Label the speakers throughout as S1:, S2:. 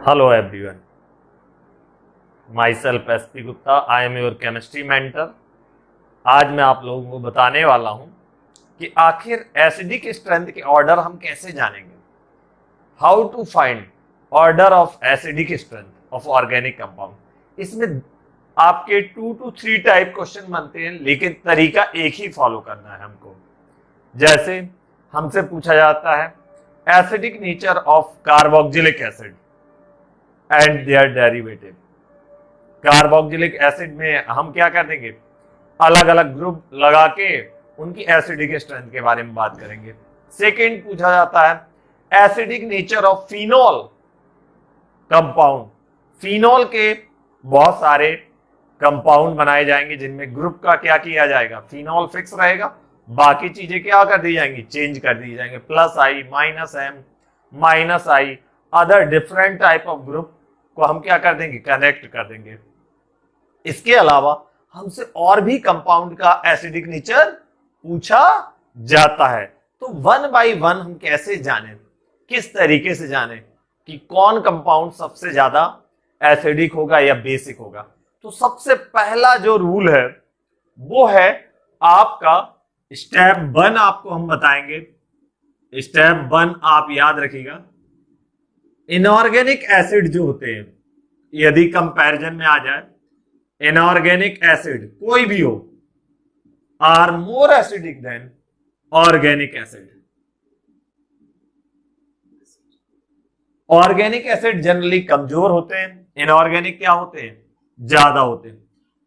S1: Hello everyone, myself SP Gupta, I am your chemistry mentor। आज मैं आप लोगों को बताने वाला हूं कि आखिर एसिडिक स्ट्रेंथ के ऑर्डर हम कैसे जानेंगे। How to find order of acidic strength of organic compound. इसमें आपके 2 to 3 टाइप क्वेश्चन बनते हैं, लेकिन तरीका एक ही फॉलो करना है हमको। जैसे हमसे पूछा जाता है acidic nature of carboxylic acid and their derivative. Carboxylic acid में हम क्या कर देंगे, अलग अलग ग्रुप लगा के उनकी एसिडिक स्ट्रेंथ के बारे में बात करेंगे। सेकंड पूछा जाता है acidic nature of phenol compound. Phenol के बहुत सारे कंपाउंड बनाए जाएंगे जिनमें ग्रुप का क्या किया जाएगा, फिनोल फिक्स रहेगा, बाकी चीजें क्या कर दी जाएंगी, चेंज कर दी जाएंगे। Plus I, minus M, minus I, other different type of group को हम क्या कर देंगे, कनेक्ट कर देंगे। इसके अलावा हमसे और भी कंपाउंड का एसिडिक नेचर पूछा जाता है। तो वन बाय वन हम कैसे जाने, किस तरीके से जाने कि कौन कंपाउंड सबसे ज्यादा एसिडिक होगा या बेसिक होगा। तो सबसे पहला जो रूल है वो है आपका स्टेप 1, आपको हम बताएंगे। स्टेप 1 आप याद रखिएगा, इनऑर्गेनिक एसिड जो होते हैं, यदि कंपैरिजन में आ जाए, इनऑर्गेनिक एसिड कोई भी हो are more acidic than organic acid. Organic acid generally कमजोर होते हैं, इनऑर्गेनिक क्या होते हैं, ज्यादा होते हैं।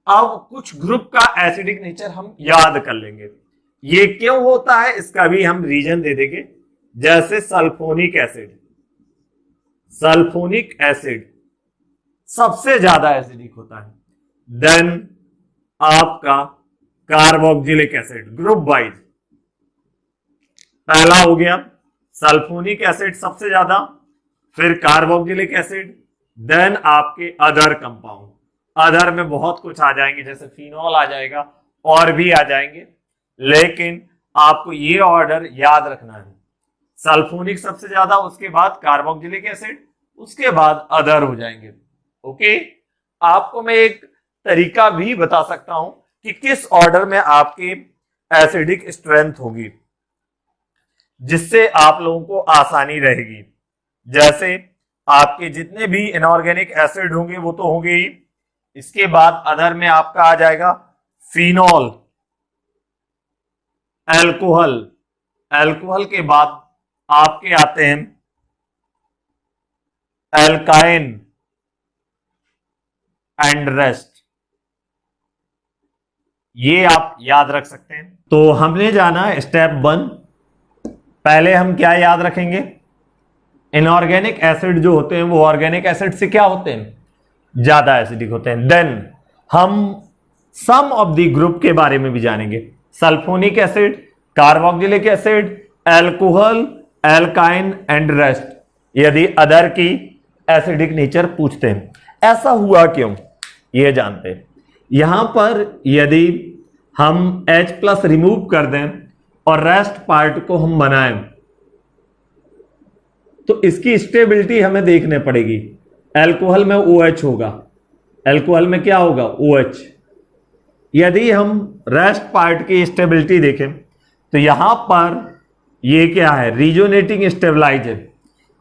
S1: अब कुछ ग्रुप का एसिडिक नेचर हम याद कर लेंगे। ये क्यों होता है इसका भी हम रीजन दे देंगे। जैसे सल्फोनिक एसिड, सल्फोनिक एसिड सबसे ज्यादा एसिडिक होता है। देन आपका कार्बोक्सिलिक एसिड, ग्रुप वाइज पहला हो गया सल्फोनिक एसिड सबसे ज्यादा, फिर कार्बोक्सिलिक एसिड, देन आपके अदर कंपाउंड। अदर में बहुत कुछ आ जाएंगे, जैसे फिनोल आ जाएगा और भी आ जाएंगे, लेकिन आपको ये ऑर्डर याद रखना है। सल्फोनिक सबसे ज्यादा, उसके बाद कार्बोक्सिलिक एसिड, उसके बाद अदर हो जाएंगे। ओके, आपको मैं एक तरीका भी बता सकता हूं कि किस ऑर्डर में आपकी एसिडिक स्ट्रेंथ होगी, जिससे आप लोगों को आसानी रहेगी। जैसे आपके जितने भी इनऑर्गेनिक एसिड होंगे वो तो होंगे ही, इसके बाद अदर में आपका आ जाएगा फिनोल, एल्कोहल, एल्कोहल के बाद आपके आते हैं एल्काइन एंड रेस्ट। ये आप याद रख सकते हैं। तो हमने जाना स्टेप 1, पहले हम क्या याद रखेंगे, इनऑर्गेनिक एसिड जो होते हैं वो ऑर्गेनिक एसिड से क्या होते हैं, ज्यादा एसिडिक होते हैं। देन हम सम ऑफ द ग्रुप के बारे में भी जानेंगे, sulphonic acid, carboxylic acid, alcohol, alkyne and rest, यदि अदर की एसिडिक नेचर पूछते हैं। ऐसा हुआ क्यों ये जानते हैं। यहां पर यदि हम H+ रिमूव कर दें और रेस्ट पार्ट को हम बनाएं तो इसकी स्टेबिलिटी हमें देखने पड़ेगी। एल्कोहल में OH होगा, एल्कोहल में क्या होगा, OH। यदि हम रेस्ट पार्ट की स्टेबिलिटी देखें तो यहां पर ये क्या है, रिजोनेटिंग स्टेबलाइजर,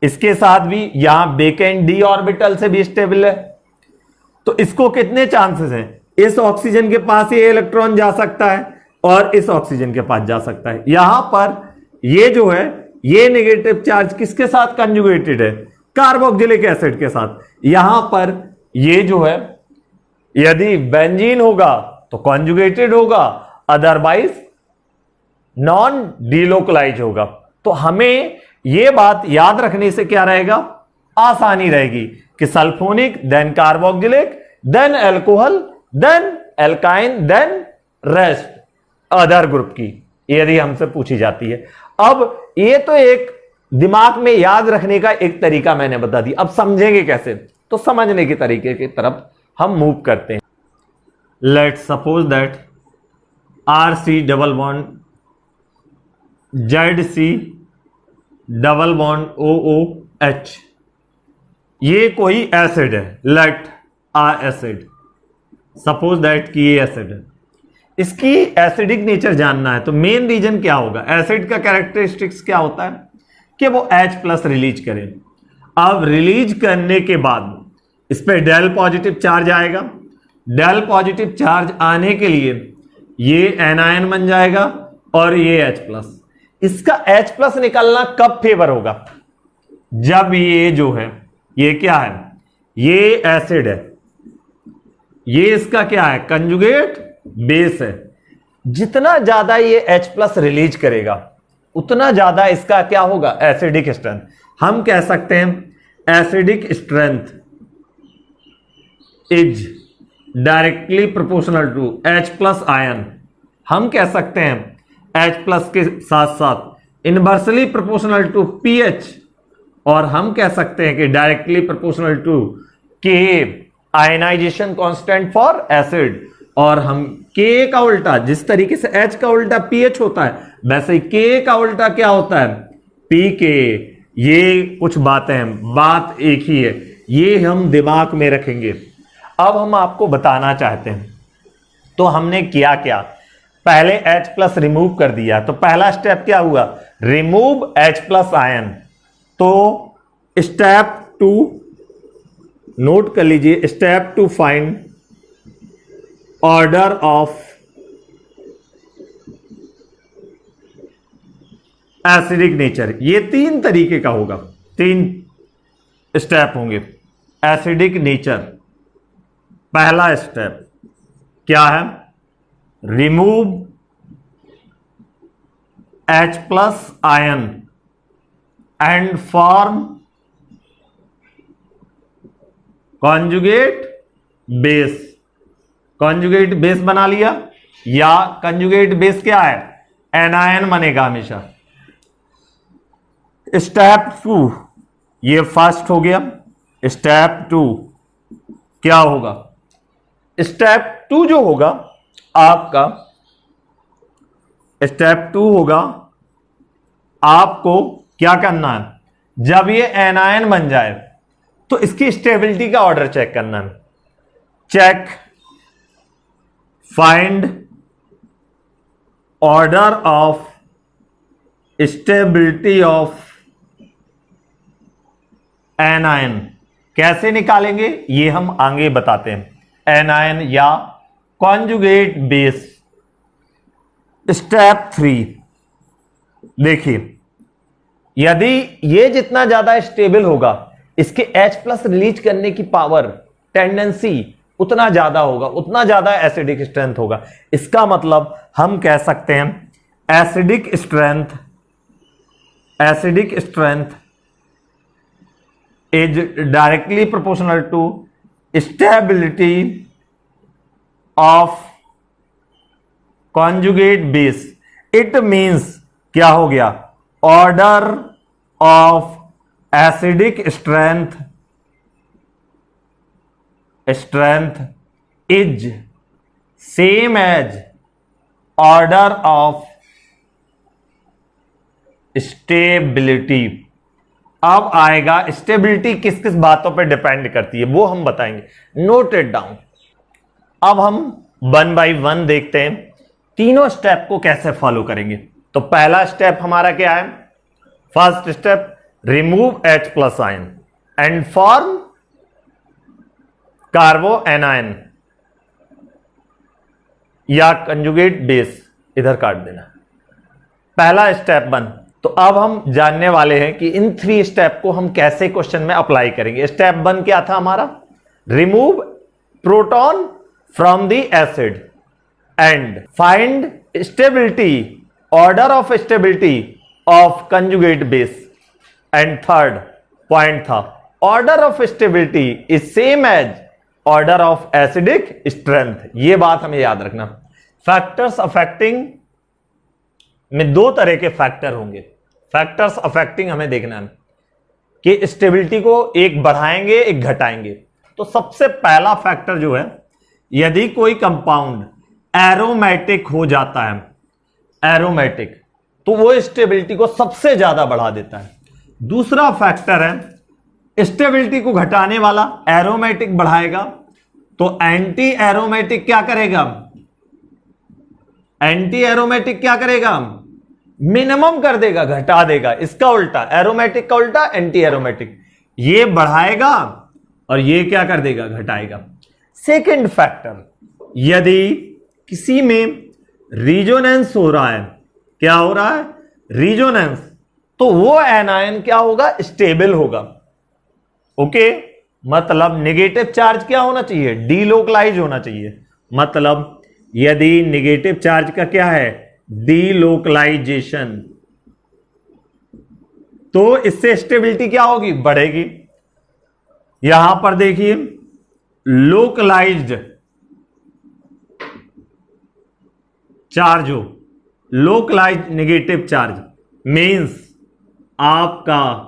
S1: इसके साथ भी यहां वेकेंट d ऑर्बिटल से भी स्टेबल है। तो इसको कितने चांसेस हैं, इस ऑक्सीजन के पास ये इलेक्ट्रॉन जा सकता है और इस ऑक्सीजन के पास जा सकता है। यहां पर ये जो है, ये नेगेटिव चार्ज किसके साथ कंजुगेटेड है, कार्बोक्सिलिक एसिड के साथ। यहां पर ये जो है, यदि बेंजीन होगा तो कंजुगेटेड होगा, अदरवाइज नॉन डिलोकलाइज होगा। तो हमें यह बात याद रखने से क्या रहेगा, आसानी रहेगी कि sulphonic, then carboxylic, then alcohol, then alkyne, then rest, other group की यदि हमसे पूछी जाती है। अब ये तो एक दिमाग में याद रखने का एक तरीका मैंने बता दी। अब समझेंगे कैसे, तो समझने के तरीके की तरफ हम मूव करते हैं। Let's suppose that RC double bond ZC double bond OOH
S2: ये कोई एसिड है, let a acid, suppose that कि ये एसिड है, इसकी एसिडिक नेचर जानना है तो मेन रीजन क्या होगा, एसिड का कैरेक्टरिस्टिक्स क्या होता है कि वो H+ रिलीज करे। अब रिलीज करने के बाद इस पे डेल पॉजिटिव चार्ज आएगा, डेल पॉजिटिव चार्ज आने के लिए ये एनायन बन जाएगा और ये H+। इसका H+ निकलना कब फेवर होगा, जब ये जो है ये क्या है, ये एसिड है, ये इसका क्या है, कंजुगेट बेस है। जितना ज्यादा ये H+ रिलीज करेगा उतना ज्यादा इसका क्या होगा, एसिडिक स्ट्रेंथ। हम कह सकते हैं acidic strength is directly proportional to H+ ion. हम कह सकते हैं H+ के साथ साथ इनवर्सली प्रोपोर्शनल टू pH, और हम कह सकते हैं कि directly proportional to K ionisation constant for acid. और हम K का उल्टा, जिस तरीके से H का उल्टा pH होता है वैसे ही K का उल्टा क्या होता है, pK। ये कुछ बातें हैं, बात एक ही है, ये हम दिमाग में रखेंगे। अब हम आपको बताना चाहते हैं तो हमने किया क्या, पहले H+ रिमूव कर दिया, तो पहला स्टेप क्या हुआ, रिमूव H+ आयन। तो स्टेप 2 नोट कर लीजिए, step 2 find order of acidic nature. ये 3 तरीके का होगा, 3 स्टेप होंगे। एसिडिक नेचर, पहला स्टेप क्या है, remove H+ ion and form conjugate base. Conjugate base बना लिया, या कॉन्जुगेट बेस क्या है, एनायन बनेगा हमेशा। स्टेप 2 ये फर्स्ट हो गया। स्टेप 2 क्या होगा, स्टेप 2 जो होगा आपका, स्टेप 2 होगा आपको क्या करना है, जब ये एनायन बन जाए तो इसकी स्टेबिलिटी का ऑर्डर चेक करना है। Check find order of stability of anion. कैसे निकालेंगे ये हम आगे बताते हैं। एनायन या कॉन्जुगेट बेस। स्टेप 3 देखिए, यदि ये जितना ज्यादा स्टेबल होगा इसके H+ रिलीज करने की पावर, टेंडेंसी उतना ज्यादा होगा, उतना ज्यादा एसिडिक स्ट्रेंथ होगा। इसका मतलब हम कह सकते हैं acidic strength is directly proportional to stability of conjugate base. It means क्या हो गया, order of acidic strength is same as order of stability. अब आएगा स्टेबिलिटी किस किस बातों पर डिपेंड करती है वो हम बताएंगे, नोट इट डाउन। अब हम 1 बाय 1 देखते हैं तीनों स्टेप को कैसे फॉलो करेंगे। तो पहला स्टेप हमारा क्या है, first step remove H+ ion and form कार्बो anion या कंजुगेट बेस, इधर काट देना। पहला स्टेप 1। तो अब हम जानने वाले हैं कि इन 3 स्टेप को हम कैसे क्वेश्चन में अप्लाई करेंगे। स्टेप 1 क्या था हमारा, remove proton from the acid and find stability, order of stability of conjugate base. And third point था order of stability is same as order of acidic strength. ये बात हमें याद रखना। फैक्टर्स अफेक्टिंग में 2 तरह के फैक्टर होंगे। फैक्टर्स अफेक्टिंग हमें देखना है कि स्टेबिलिटी को एक बढ़ाएंगे एक घटाएंगे। तो सबसे पहला फैक्टर जो है, यदि कोई कंपाउंड एरोमेटिक हो जाता है, एरोमेटिक, तो वो स्टेबिलिटी को सबसे ज्यादा बढ़ा देता है। दूसरा फैक्टर है स्टेबिलिटी को घटाने वाला एरोमेटिक बढ़ाएगा, तो एंटी एरोमेटिक क्या करेगा? एंटी एरोमेटिक क्या करेगा? मिनिमम कर देगा, घटा देगा। इसका उल्टा, एरोमेटिक का उल्टा एंटी एरोमेटिक, ये बढ़ाएगा और ये क्या कर देगा? घटाएगा। सेकंड फैक्टर, यदि किसी में रिजोनेंस हो रहा है, क्या हो रहा है? रिजोनेंस, तो वो एनायन क्या होगा? स्टेबल होगा। ओके, मतलब नेगेटिव चार्ज क्या होना चाहिए? डीलोकलाइज होना चाहिए। मतलब यदि नेगेटिव चार्ज का क्या है? डीलोकलाइजेशन, तो इससे स्टेबिलिटी क्या होगी? बढ़ेगी। यहां पर देखिए, लोकलाइज्ड चार्ज हो, लोकलाइज्ड नेगेटिव चार्ज मींस आपका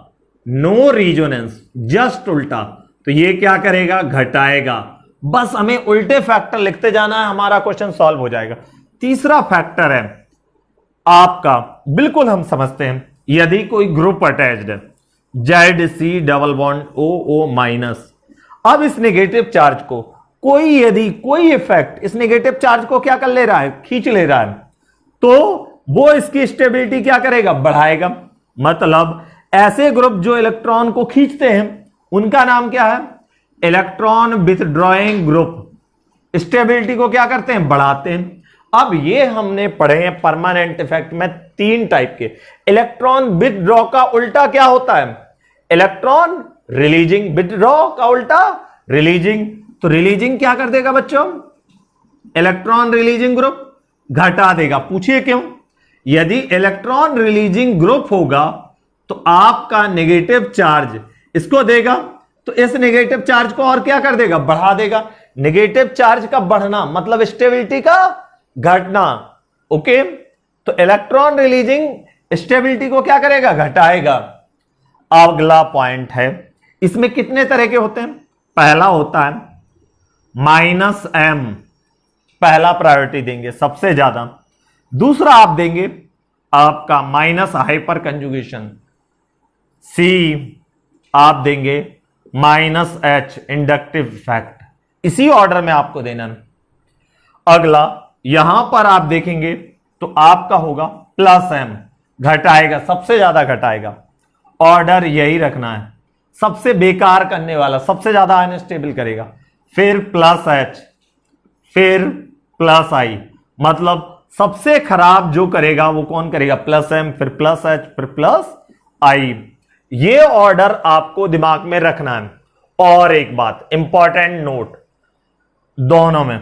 S2: नो रिजोनेंस, जस्ट उल्टा, तो ये क्या करेगा? घटाएगा। बस हमें उल्टे फैक्टर लिखते जाना है, हमारा क्वेश्चन सॉल्व हो जाएगा। तीसरा फैक्टर है आपका, बिल्कुल हम समझते हैं, यदि कोई ग्रुप अटैच्ड है, ZC double bond OO minus, अब इस नेगेटिव चार्ज को यदि कोई इफेक्ट इस नेगेटिव चार्ज को क्या कर ले रहा है? खींच ले रहा है, तो वो इसकी स्टेबिलिटी क्या करेगा? बढ़ाएगा। मतलब ऐसे ग्रुप जो इलेक्ट्रॉन को खींचते हैं उनका नाम क्या है? Electron withdrawing group. स्टेबिलिटी को क्या करते हैं? बढ़ाते हैं। अब ये हमने पढ़े हैं परमानेंट इफेक्ट में 3 टाइप के। इलेक्ट्रॉन विथड्रॉ का उल्टा क्या होता है? Electron releasing. विथड्रॉ का उल्टा रिलीजिंग। तो रिलीजिंग क्या कर देगा बच्चों? इलेक्ट्रॉन रिलीजिंग ग्रुप घटा देगा। पूछिए क्यों? यदि इलेक्ट्रॉन रिलीजिंग ग्रुप होगा तो आपका नेगेटिव चार्ज इसको देगा, तो इस नेगेटिव चार्ज को और क्या कर देगा? बढ़ा देगा। नेगेटिव चार्ज का बढ़ना मतलब स्टेबिलिटी का घटना। ओके, तो इलेक्ट्रॉन रिलीजिंग स्टेबिलिटी को क्या करेगा? घटाएगा। अगला पॉइंट है, इसमें कितने तरह के होते हैं? पहला होता है -m, पहला प्रायोरिटी देंगे सबसे ज्यादा। दूसरा आप देंगे आपका माइनस हाइपर कंजुगेशन, C आप देंगे -H इंडक्टिव इफेक्ट। इसी ऑर्डर में आपको देना है। अगला यहां पर आप देखेंगे तो आपका होगा +m, घटाएगा, सबसे ज्यादा घटाएगा। ऑर्डर यही रखना है, सबसे बेकार करने वाला सबसे ज्यादा अनस्टेबल करेगा, फिर +H, फिर +I, मतलब सबसे खराब जो करेगा वो कौन करेगा? +m, फिर +H, फिर +I। ये ऑर्डर आपको दिमाग में रखना है। और एक बात इंपॉर्टेंट नोट, दोनों में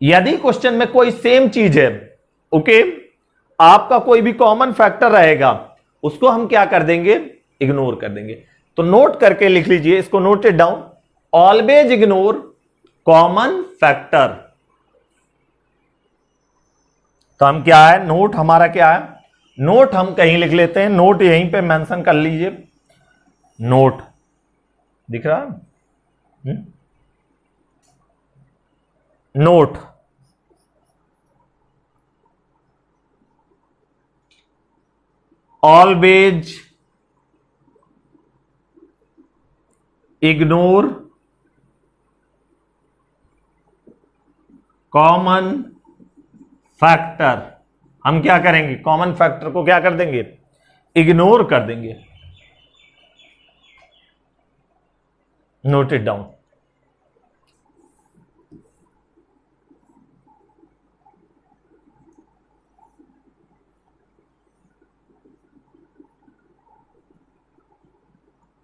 S2: यदि क्वेश्चन में कोई सेम चीज है, ओके, आपका कोई भी कॉमन फैक्टर रहेगा, उसको हम क्या कर देंगे? इग्नोर कर देंगे। तो नोट करके लिख लीजिए, इसको noted down, always ignore common factor. तो हम क्या है, नोट हमारा क्या है? नोट हम कहीं लिख लेते हैं, नोट यहीं पे मेंशन कर लीजिए। नोट दिख रहा है? Note always ignore common factor. हम क्या करेंगे? कॉमन फैक्टर को क्या कर देंगे? इग्नोर कर देंगे। Note it down.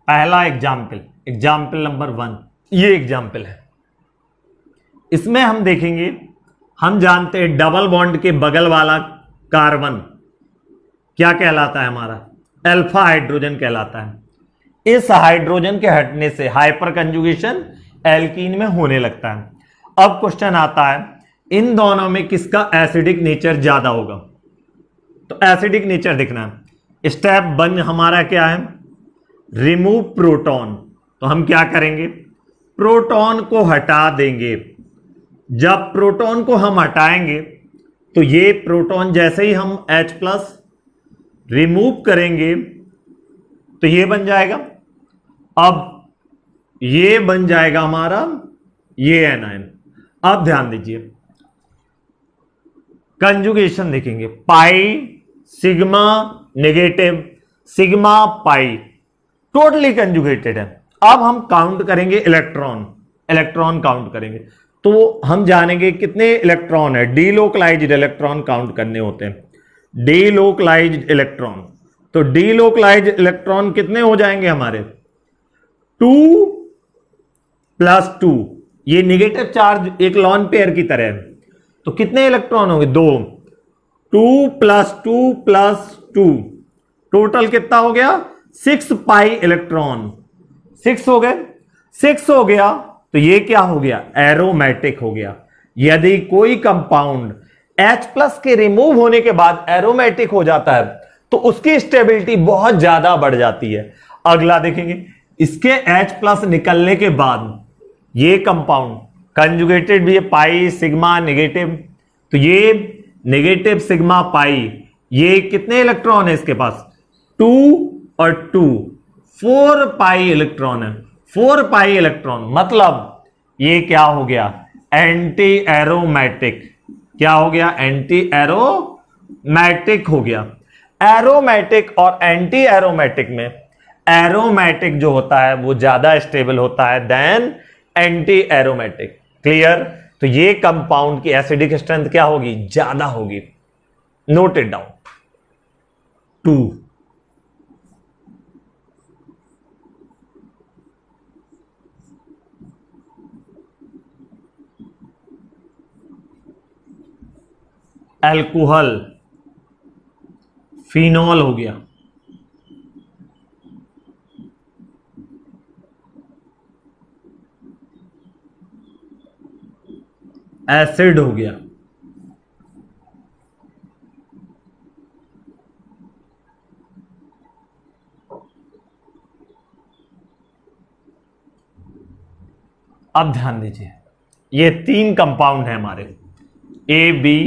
S2: पहला एग्जाम्पल नंबर 1, ये एग्जाम्पल है। इसमें हम देखेंगे, हम जानते हैं डबल बॉन्ड के बगल वाला कार्बन क्या कहलाता है? हमारा अल्फा हाइड्रोजन कहलाता है। इस हाइड्रोजन के हटने से हाइपर कंजुगेशन एल्कीन में होने लगता है। अब क्वेश्चन आता है, इन दोनों में किसका एसिडिक नेचर ज्यादा होगा? तो एसिडिक नेचर दिखना है। स्टेप 1 हमारा क्या है? Remove proton. तो हम क्या करेंगे? प्रोटॉन को हटा देंगे। जब प्रोटॉन को हम हटाएंगे तो ये प्रोटॉन जैसे ही हम H+ रिमूव करेंगे तो ये बन जाएगा अब ये बन जाएगा हमारा ये एनायन। अब ध्यान दीजिए, कंजुगेशन देखेंगे, pi sigma negative sigma pi totally conjugated है। अब हम काउंट करेंगे इलेक्ट्रॉन, इलेक्ट्रॉन काउंट करेंगे तो हम जानेंगे कितने इलेक्ट्रॉन है। डीलोकलाइज्ड इलेक्ट्रॉन काउंट करने होते हैं। डीलोकलाइज्ड इलेक्ट्रॉन, तो डीलोकलाइज्ड इलेक्ट्रॉन कितने हो जाएंगे हमारे 2 + 2। ये नेगेटिव चार्ज एक लॉन पेयर की तरह है, तो कितने इलेक्ट्रॉन होंगे 2। 2 + 2 + 2 टोटल कितना हो गया 6 पाई इलेक्ट्रॉन। 6 हो गए। 6 हो गया तो ये क्या हो गया एरोमेटिक हो गया। यदि कोई कंपाउंड H+ के रिमूव होने के बाद एरोमेटिक हो जाता है तो उसकी स्टेबिलिटी बहुत ज्यादा बढ़ जाती है। अगला देखेंगे, इसके H+ निकलने के बाद ये कंपाउंड कंजुगेटेड भी है, पाई सिग्मा नेगेटिव, तो ये नेगेटिव सिग्मा पाई, ये कितने इलेक्ट्रॉन है इसके पास 2 और 2 4 पाई इलेक्ट्रॉन है। 4 पाई इलेक्ट्रॉन मतलब ये क्या हो गया एंटी एरोमेटिक। क्या हो गया एंटी एरोमेटिक हो गया। एरोमेटिक और एंटी एरोमेटिक में एरोमेटिक जो होता है वो ज्यादा स्टेबल होता है देन एंटी एरोमेटिक। क्लियर। तो ये कंपाउंड की एसिडिक स्ट्रेंथ क्या होगी ज्यादा होगी। Note it down 2। Alcohol phenol हो गया, एसिड हो गया, अब ध्यान दीजिए ये 3 कंपाउंड है हमारे ए बी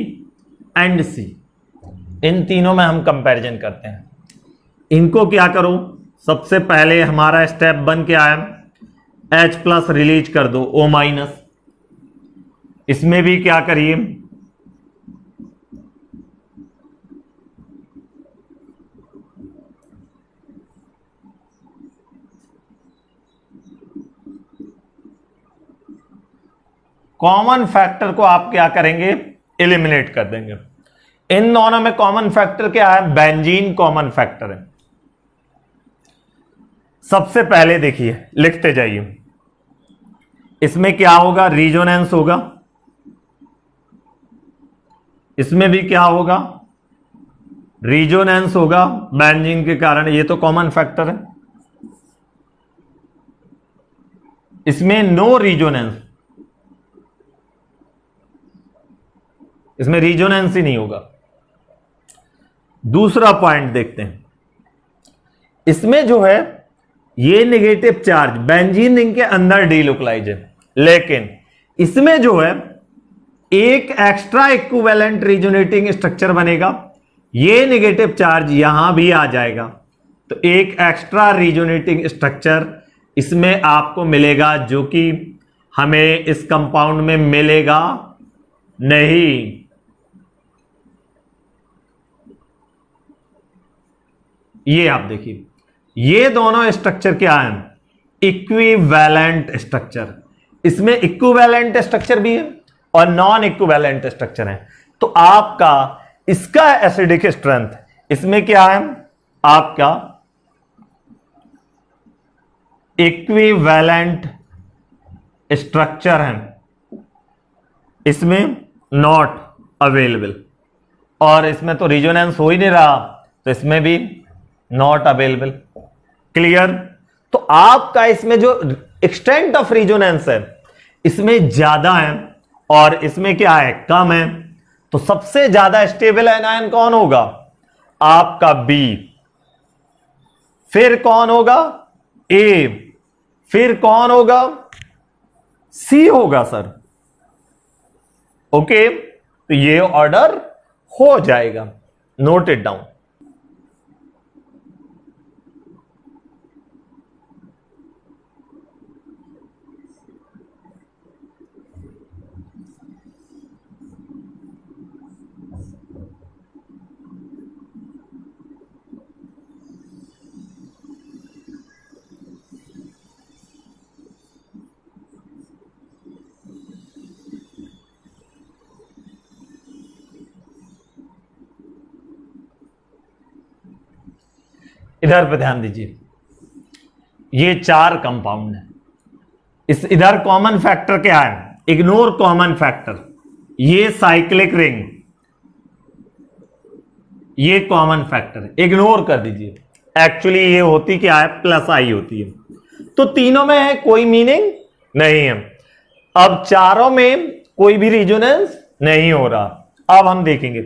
S2: एंड सी। इन तीनों में हम कंपैरिजन करते हैं। इनको क्या करो सबसे पहले हमारा स्टेप बन के आया H+ रिलीज कर दो O-। इसमें भी क्या करिए कॉमन फैक्टर को आप क्या करेंगे एलिमिनेट कर देंगे। इन दोनों में कॉमन फैक्टर क्या है बेंजीन कॉमन फैक्टर है। सबसे पहले देखिए लिखते जाइए, इसमें क्या होगा रिजोनेंस होगा, इसमें भी क्या होगा रिजोनेंस होगा बेंजीन के कारण, ये तो कॉमन फैक्टर है। इसमें नो रिजोनेंस, इसमें रिजोनेंस ही नहीं होगा। दूसरा पॉइंट देखते हैं, इसमें जो है ये नेगेटिव चार्ज बेंजीन रिंग के अंदर डीलोकलाइज है, लेकिन इसमें जो है एक एक्स्ट्रा इक्विवेलेंट रिजोनेटिंग स्ट्रक्चर बनेगा। ये नेगेटिव चार्ज यहां भी आ जाएगा तो एक एक्स्ट्रा रिजोनेटिंग स्ट्रक्चर इसमें आपको मिलेगा जो कि हमें इस कंपाउंड में मिलेगा नहीं। ये आप देखिए ये दोनों स्ट्रक्चर क्या है इक्विवेलेंट स्ट्रक्चर। इसमें इक्विवेलेंट स्ट्रक्चर भी है और नॉन इक्विवेलेंट स्ट्रक्चर है। तो आपका इसका एसिडिक स्ट्रेंथ इसमें क्या है आपका इक्विवेलेंट स्ट्रक्चर है, इसमें नॉट अवेलेबल, और इसमें तो रिजोनेंस हो ही नहीं रहा तो इसमें भी नॉट अवेलेबल। क्लियर। तो आपका इसमें जो एक्सटेंट ऑफ रिजोनेंस है इसमें ज्यादा है और इसमें क्या है कम है। तो सबसे ज्यादा स्टेबल एनायन कौन होगा आपका बी, फिर कौन होगा ए, फिर कौन होगा सी होगा सर। ओके तो ये ऑर्डर हो जाएगा। Note it down. इधर पे ध्यान दीजिए, ये 4 कंपाउंड है, इस इधर कॉमन फैक्टर क्या है, इग्नोर कॉमन फैक्टर, ये साइक्लिक रिंग, ये कॉमन फैक्टर इग्नोर कर दीजिए। एक्चुअली ये होती क्या है, प्लस आई होती है, तो तीनों में है कोई मीनिंग नहीं है। अब चारों में कोई भी रिजोनेंस नहीं हो रहा। अब हम देखेंगे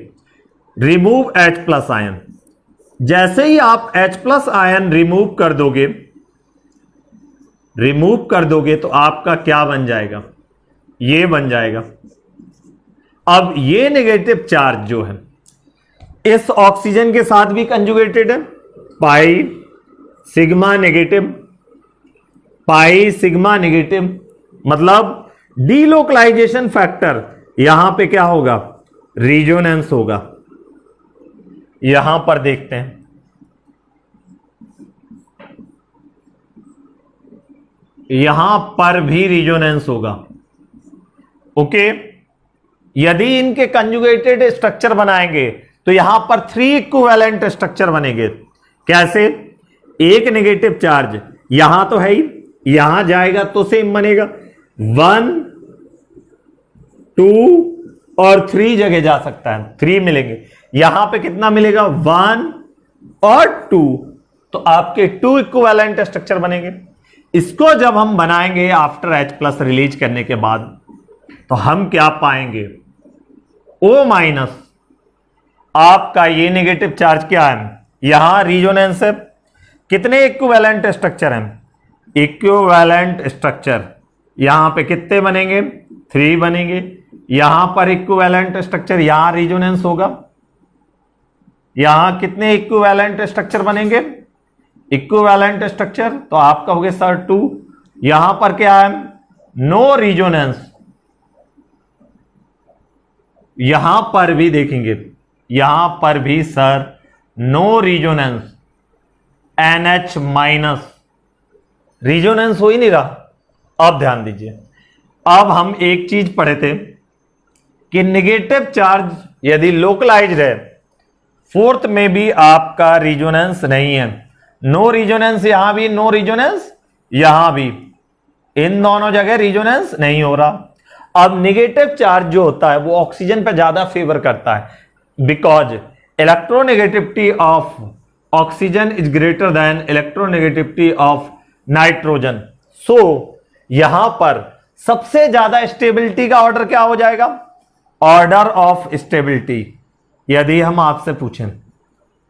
S2: रिमूव H प्लस आयन। जैसे ही आप H प्लस आयन रिमूव कर दोगे तो आपका क्या बन जाएगा, ये बन जाएगा। अब ये नेगेटिव चार्ज जो है इस ऑक्सीजन के साथ भी कंजुगेटेड है, पाई सिग्मा नेगेटिव, मतलब डीलोकलाइजेशन फैक्टर यहां पे क्या होगा, रिजोनेंस होगा। यहां पर देखते हैं, यहां पर भी रिजोनेंस होगा। ओके, यदि इनके कंजुगेटेड स्ट्रक्चर बनाएंगे तो यहां पर 3 इक्विवेलेंट स्ट्रक्चर बनेंगे। कैसे, एक नेगेटिव चार्ज यहां तो है ही, यहां जाएगा तो सेम बनेगा, 1 2 और 3 जगह जा सकता है, 3 मिलेंगे। यहां पे कितना मिलेगा, 1 और 2, तो आपके 2 इक्विवेलेंट स्ट्रक्चर बनेंगे। इसको जब हम बनाएंगे आफ्टर H प्लस रिलीज करने के बाद, तो हम क्या पाएंगे, O माइनस, आपका ये नेगेटिव चार्ज क्या है, यहां रिजोनेंस है, कितने इक्विवेलेंट स्ट्रक्चर हैं, इक्विवेलेंट स्ट्रक्चर यहां पे कितने बनेंगे, 3 बनेंगे। यहां पर इक्विवेलेंट स्ट्रक्चर, यहां रिजोनेंस होगा, यहां कितने इक्विवेलेंट स्ट्रक्चर बनेंगे, इक्विवेलेंट स्ट्रक्चर, तो आपका हो गया सर 2। यहां पर क्या है, नो रिजोनेंस। यहां पर भी देखेंगे, यहां पर भी sir no resonance, NH minus, resonance हो ही नहीं रहा। अब ध्यान दीजिए, अब हम एक चीज पढ़े थे कि नेगेटिव चार्ज यदि लोकलाइज्ड है, फोर्थ में भी आपका रिजोनेंस नहीं है, नो रिजोनेंस, यहां भी नो रिजोनेंस, यहां भी, इन दोनों जगह रिजोनेंस नहीं हो रहा। अब नेगेटिव चार्ज जो होता है वो ऑक्सीजन पे ज्यादा फेवर करता है, because electronegativity of oxygen is greater than electronegativity of nitrogen. So यहां पर सबसे ज्यादा स्टेबिलिटी का ऑर्डर क्या हो जाएगा, ऑर्डर ऑफ स्टेबिलिटी यदि हम आपसे पूछें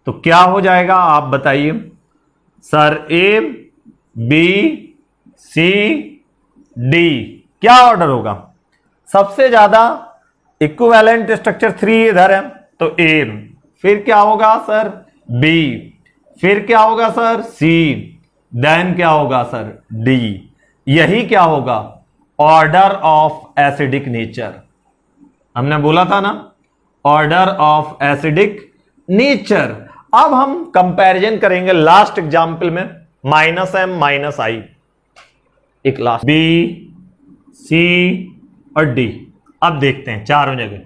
S2: तो क्या हो जाएगा, आप बताइए sir. A B C D क्या ऑर्डर होगा, सबसे ज्यादा इक्विवेलेंट स्ट्रक्चर 3 इधर है तो A, फिर क्या होगा सर B, फिर क्या होगा सर C, देन क्या होगा सर D। यही क्या होगा, ऑर्डर ऑफ एसिडिक नेचर। हमने बोला था ना, ऑर्डर ऑफ एसिडिक नेचर। अब हम कंपैरिजन करेंगे लास्ट एग्जाम्पल में, -M -I, एक लास्ट B C और D। अब देखते हैं चारों जगह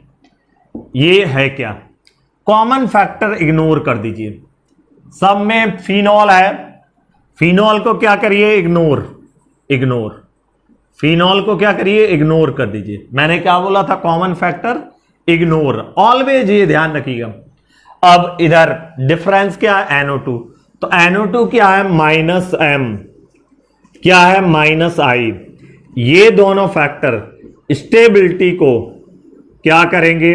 S2: ये है क्या, कॉमन फैक्टर इग्नोर कर दीजिए। सब में फिनॉल है, फिनॉल को क्या करिए, इग्नोर, फिनॉल को क्या करिए, इग्नोर कर दीजिए। मैंने क्या बोला था, कॉमन फैक्टर इग्नोर, ऑलवेज ये ध्यान रखिएगा। अब इधर डिफरेंस क्या है, NO2, तो NO2 क्या है, -M, क्या है -I। ये दोनों फैक्टर स्टेबिलिटी को क्या करेंगे,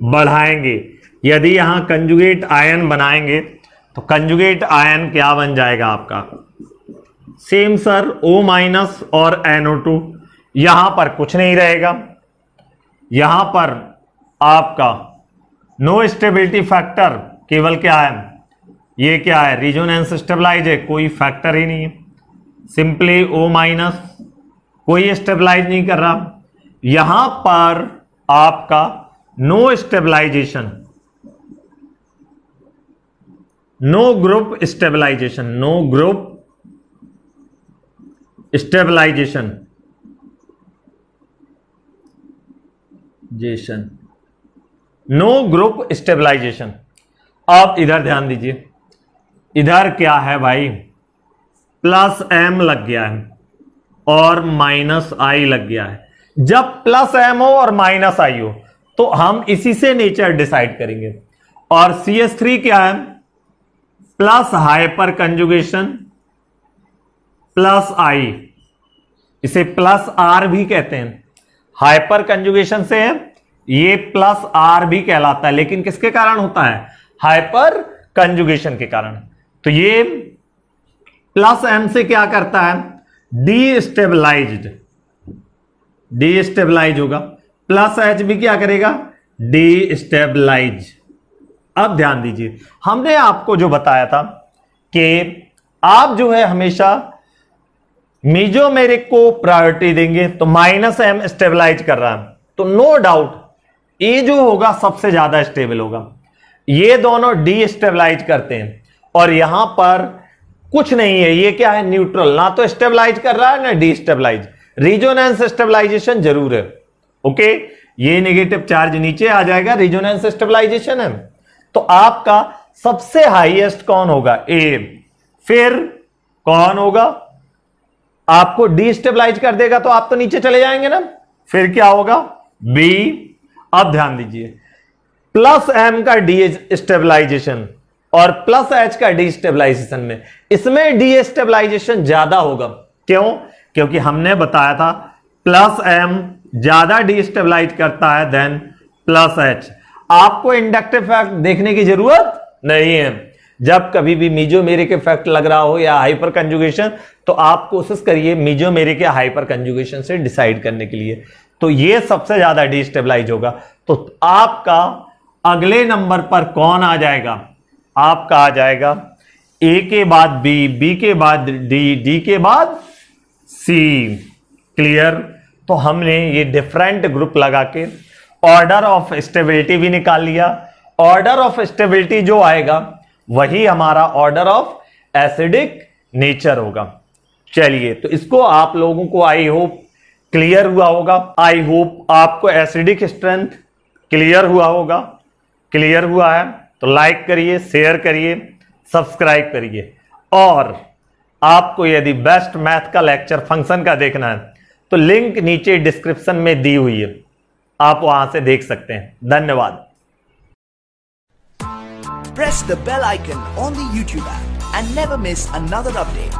S2: बढ़ाएंगे। यदि यहां कंजुगेट आयन बनाएंगे तो कंजुगेट आयन क्या बन जाएगा आपका, सेम सर O- और NO2। यहां पर कुछ नहीं रहेगा, यहां पर आपका नो स्टेबिलिटी फैक्टर, केवल क्या है, ये क्या है, रिजोनेंस स्टेबलाइज है, कोई फैक्टर ही नहीं है, सिंपली O-, कोई स्टेबलाइज नहीं कर रहा। यहां पर आपका no stabilisation, no group stabilisation, no group stabilisation. अब इधर ध्यान दीजिए, इधर क्या है भाई, प्लस m लग गया है और माइनस i लग गया है। जब प्लस m हो और माइनस i हो तो हम इसी से नेचर डिसाइड करेंगे। और CH3 क्या है, plus hyper conjugation plus i, इसे प्लस r भी कहते हैं। हाइपर कंजुगेशन से ये प्लस r भी कहलाता है, लेकिन किसके कारण होता है, हाइपर कंजुगेशन के कारण। तो ये प्लस m से क्या करता है, डीस्टेबलाइज होगा। प्लस h भी क्या करेगा, डीस्टेबलाइज। अब ध्यान दीजिए, हमने आपको जो बताया था कि आप जो है हमेशा मीजोमेरिक को प्रायोरिटी देंगे, तो माइनस m स्टेबलाइज कर रहा है, तो नो डाउट ये जो होगा सबसे ज्यादा स्टेबल होगा। ये दोनों डीस्टेबलाइज करते हैं और यहां पर कुछ नहीं है, ये क्या है, न्यूट्रल, ना तो स्टेबलाइज कर रहा है ना डीस्टेबलाइज। रिजोनेंस स्टेबलाइजेशन जरूर है। ओके, ये नेगेटिव चार्ज नीचे आ जाएगा, रिजोनेंस स्टेबलाइजेशन है। तो आपका सबसे हाईएस्ट कौन होगा, ए। फिर कौन होगा, आपको डीस्टेबलाइज कर देगा तो आप तो नीचे चले जाएंगे ना। फिर क्या होगा, बी। अब ध्यान दीजिए, प्लस m का डीस्टेबलाइजेशन और प्लस h का डीस्टेबलाइजेशन में, इसमें डीस्टेबलाइजेशन ज्यादा होगा। क्यों, क्योंकि हमने बताया था प्लस m ज्यादा डीस्टेबलाइज करता है देन प्लस h। आपको इंडक्टिव इफेक्ट देखने की जरूरत नहीं है। जब कभी भी मीजोमेरिक इफेक्ट लग रहा हो या हाइपर कंजुगेशन, तो आप कोशिश करिए मीजोमेरिक या हाइपर कंजुगेशन से डिसाइड करने के लिए। तो ये सबसे ज्यादा डीस्टेबलाइज होगा। तो आपका अगले नंबर पर कौन आ जाएगा, आपका आ जाएगा ए के बाद बी, बी के बाद डी, डी के बाद सी। क्लियर। तो हमने ये डिफरेंट ग्रुप लगा के ऑर्डर ऑफ स्टेबिलिटी भी निकाल लिया। ऑर्डर ऑफ स्टेबिलिटी जो आएगा वही हमारा ऑर्डर ऑफ एसिडिक नेचर होगा। चलिए, तो इसको आप लोगों को आई होप क्लियर हुआ होगा। आई होप आपको एसिडिक स्ट्रेंथ क्लियर हुआ होगा। क्लियर हुआ है तो लाइक करिए, शेयर करिए, सब्सक्राइब करिए। और आपको यदि बेस्ट मैथ का लेक्चर फंक्शन का देखना है तो लिंक नीचे डिस्क्रिप्शन में दी हुई है, आप वहां से देख सकते हैं। धन्यवाद।
S3: Press the bell icon on the YouTube app and never miss another update.